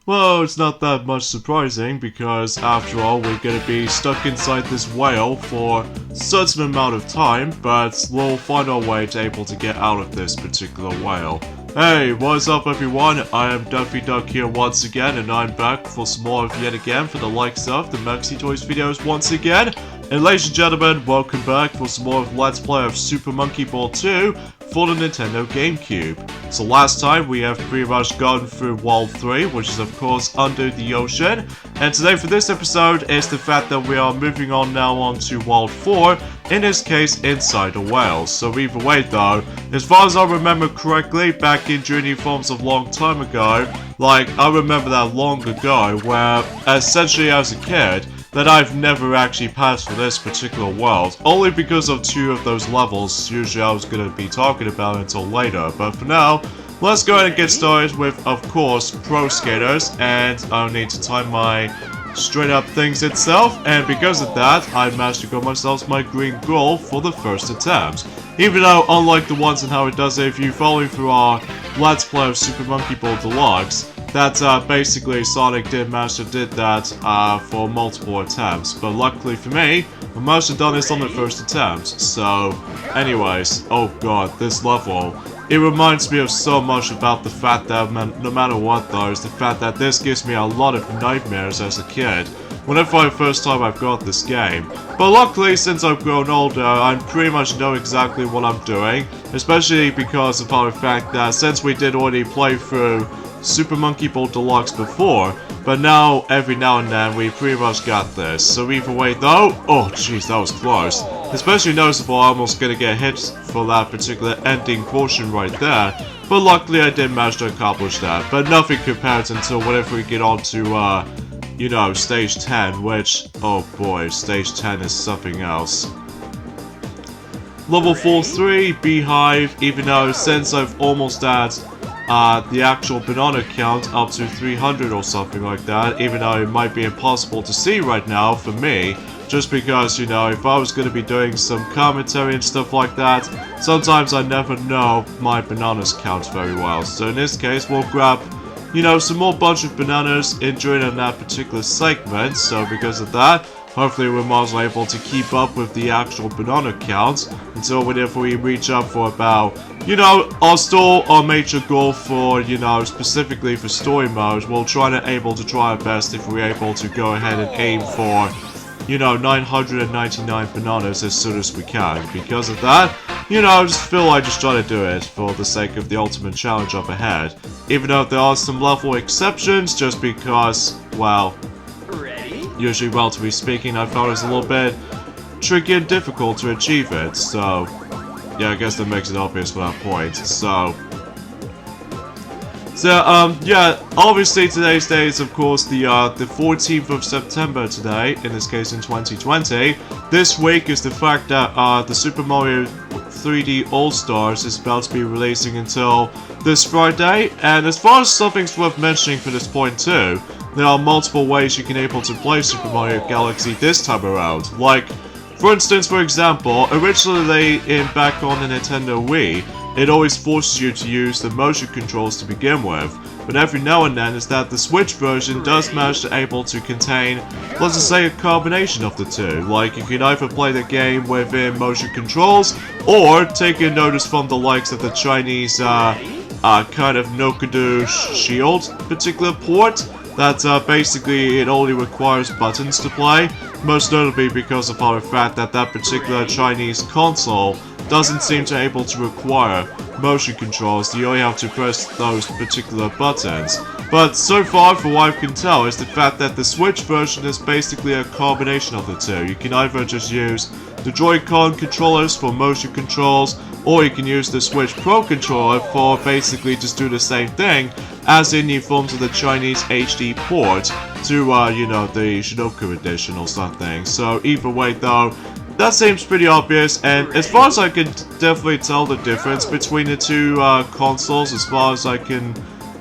Well, it's not that much surprising, because after all, we're gonna be stuck inside this whale for a certain amount of time, but we'll find our way to able to get out of this particular whale. Hey, what's up everyone? I am Duffy Duck here once again, and I'm back for some more of yet again for the likes of the Maxi Toys videos once again. And ladies and gentlemen, welcome back for some more of Let's Play of Super Monkey Ball 2 for the Nintendo GameCube. So last time we have pretty much gone through World 3, which is of course under the ocean. And today for this episode is the fact that we are moving on now on to World 4, in this case inside the whale. So either way though, as far as I remember correctly, back in Journey Forms a long time ago, like I remember that long ago, where essentially as a kid, that I've never actually passed for this particular world, only because of two of those levels usually I was going to be talking about until later. But for now, let's go ahead and get started with, of course, Pro Skaters, and I'll need to time my straight up things itself, and because of that, I managed to get myself my green goal for the first attempt. Even though, unlike the ones and how it does it, if you follow through our Let's Play of Super Monkey Ball Deluxe, that basically Sonic did manage to did that for multiple attempts, but luckily for me, I managed to done this on the first attempt. So anyways, oh god, this level, it reminds me of so much about the fact that no matter what though, is the fact that this gives me a lot of nightmares as a kid, whenever the first time I've got this game. But luckily, since I've grown older, I pretty much know exactly what I'm doing, especially because of the fact that since we did already play through Super Monkey Ball Deluxe before, but now, every now and then, we pretty much got this. So either way though, oh jeez, that was close. Especially noticeable, I'm almost gonna get hit for that particular ending portion right there. But luckily I did manage to accomplish that. But nothing compared until whenever we get on to, you know, stage 10, which, oh boy, stage 10 is something else. Level 4-3, Beehive, even though since I've almost at the actual banana count up to 300 or something like that, even though it might be impossible to see right now for me, just because, you know, if I was going to be doing some commentary and stuff like that, sometimes I never know my bananas count very well. So in this case, we'll grab, you know, some more bunch of bananas during that particular segment, so because of that, hopefully we're also able to keep up with the actual banana count until whenever we reach up for about, you know, our major goal for, you know, specifically for story mode, we'll try our best if we're able to go ahead and aim for, you know, 999 bananas as soon as we can. Because of that, you know, I just feel like just trying to do it for the sake of the ultimate challenge up ahead. Even though there are some level exceptions, just because, well, usually, relatively speaking, I found it was a little bit tricky and difficult to achieve it, so yeah, I guess that makes it obvious for that point. So yeah, obviously today's day is of course the 14th of September today, in this case in 2020. This week is the fact that the Super Mario 3D All-Stars is about to be releasing until this Friday, and as far as something's worth mentioning for this point too, there are multiple ways you can able to play Super Mario Galaxy this time around. Like, for instance, for example, originally back on the Nintendo Wii, it always forces you to use the motion controls to begin with, but every now and then is that the Switch version does manage to able to contain, let's just say, a combination of the two. Like, you can either play the game within motion controls, or take a notice from the likes of the Chinese kind of Nokodu Shield particular port, that basically it only requires buttons to play, most notably because of the fact that that particular Chinese console doesn't seem to able to require motion controls. You only have to press those particular buttons. But so far, from what I can tell, is the fact that the Switch version is basically a combination of the two. You can either just use the Joy-Con controllers for motion controls, or you can use the Switch Pro controller for basically just do the same thing as in the forms of the Chinese HD port to, you know, the Shinoku edition or something. So either way though, that seems pretty obvious, and as far as I can definitely tell the difference between the two consoles, as far as I can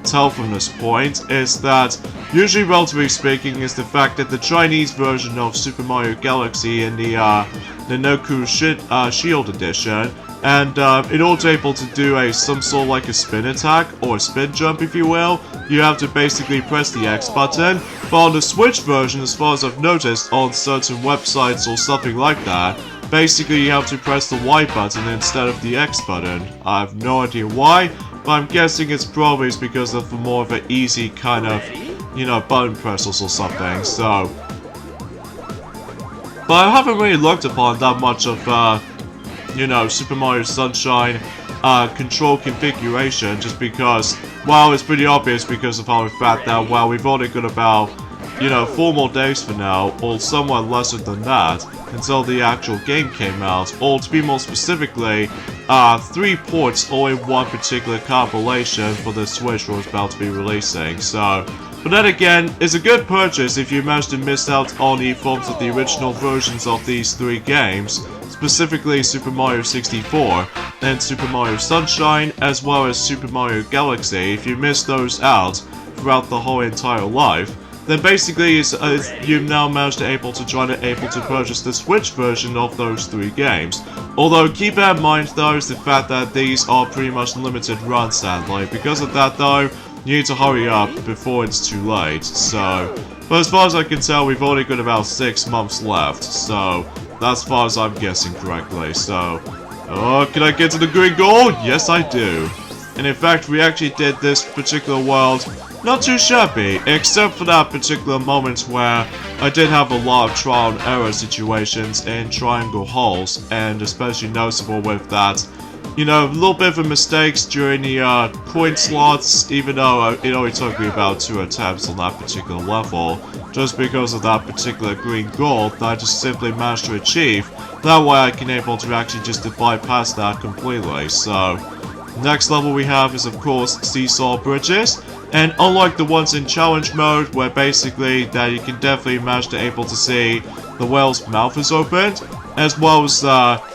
tell from this point, is that, usually relatively speaking, is the fact that the Chinese version of Super Mario Galaxy in the Nokodu Shield edition, and in order to able to do some sort of like a spin attack, or a spin jump if you will, you have to basically press the X button. But on the Switch version, as far as I've noticed on certain websites or something like that, basically you have to press the Y button instead of the X button. I have no idea why, but I'm guessing it's probably because of more of an easy kind of, you know, button presses or something, so. But I haven't really looked upon that much of, you know, Super Mario Sunshine control configuration, just because, well, it's pretty obvious because of the fact that, well, we've only got about, you know, 4 more days for now, or somewhat lesser than that, until the actual game came out, or to be more specifically, 3 ports all in one particular compilation for the Switch was about to be releasing, so. But then again, it's a good purchase if you manage to miss out on the forms of the original versions of these 3 games, specifically Super Mario 64, and Super Mario Sunshine, as well as Super Mario Galaxy. If you miss those out throughout the whole entire life, then basically you've now managed to able to purchase the Switch version of those 3 games. Although keep in mind though is the fact that these are pretty much limited run, sadly. Because of that though, you need to hurry up before it's too late, so. But as far as I can tell, we've only got about 6 months left, so that's as far as I'm guessing correctly, so. Oh, can I get to the green goal? Yes, I do. And in fact, we actually did this particular world not too shabby, except for that particular moment where I did have a lot of trial and error situations in triangle holes, and especially noticeable with that, you know, a little bit of mistakes during the coin slots, even though it only took me about 2 attempts on that particular level, just because of that particular green goal that I just simply managed to achieve. That way I can able to actually just bypass that completely, so. Next level we have is of course Seesaw Bridges, and unlike the ones in challenge mode where basically that you can definitely manage to able to see the whale's mouth is opened, as well as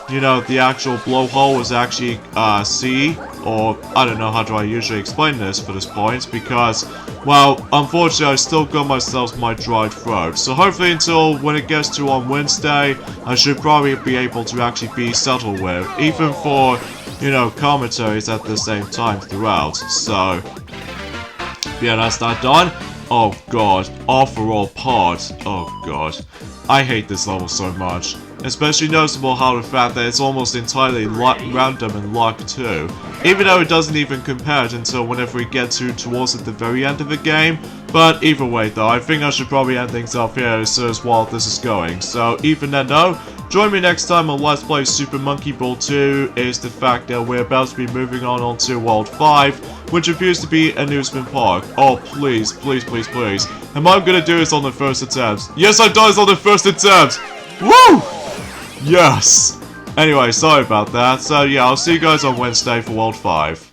you know, the actual blowhole is actually C, or I don't know how do I usually explain this for this point, because, well, unfortunately I still got myself my dried throat, so hopefully until when it gets to on Wednesday, I should probably be able to actually be settled with, even for, you know, commentaries at the same time throughout, so. Yeah, that's that done. Oh god, overall part. Oh god. I hate this level so much. Especially noticeable how the fact that it's almost entirely random and luck too. Even though it doesn't even compare it until whenever we get towards the very end of the game. But either way though, I think I should probably end things up here as soon as while this is going. So even then though, join me next time on Let's Play Super Monkey Ball 2 is the fact that we're about to be moving on to World 5, which appears to be Amusement Park. Oh please, please, please, please. Am I gonna do this on the first attempt? Yes, I done this on the first attempt! Woo! Yes! Anyway, sorry about that. So yeah, I'll see you guys on Wednesday for World 5.